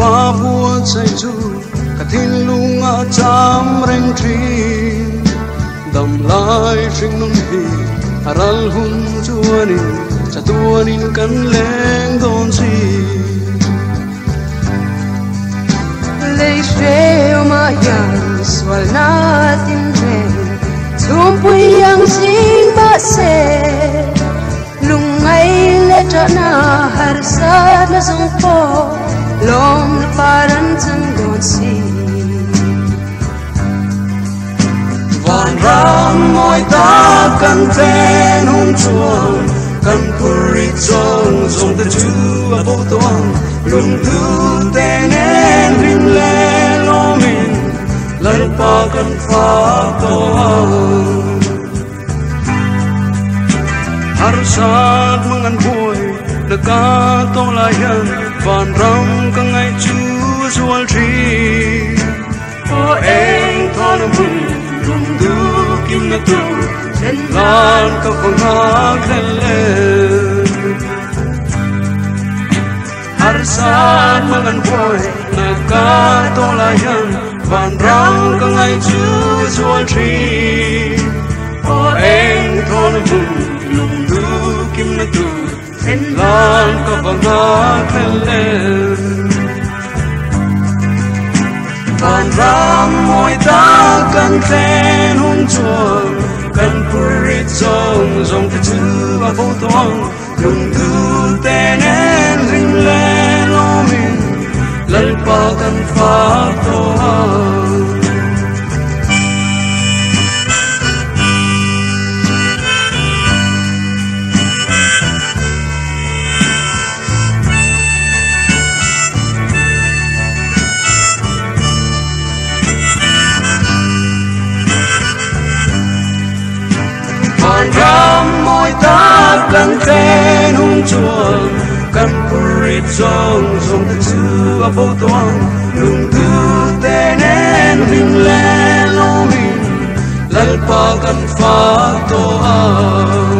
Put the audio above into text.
pha vua chạy chu cả thiên lung a cham reng tri đầm lai sinh nung hi aral hun chuani cha tuanin kan leng don si lei sheo ma yang swal na tin ren zum pui yang sing ba se lungai le cha na har sa na song po lom na paran chân don si Vanram moi ta kan fen hung chuan kan puri chong zong te chu a bo toang lung tu te nen rim le lo min lal pa kan fa toang har sat mangan boy de ka to la yan Vanram ka ngai chu sual tri o eng thon mun lung du kim na tu chen lan ka phong ha khale har san mangan boy na ka to la yan Vanram ka ngai chu sual tri o eng thon mun lung du kim na tu chen lan ka phong ha khale Vanram moi ta kan fen hung chuan kan puri chong zong te chu ba bo toang lung tu te nen ring le lo min lal pa kan fa toang Vanram moi ta kan fen hung chuan kan puri chong zong te chu a bo toang lung tu te nen ring le lo min lal pa kan fa toang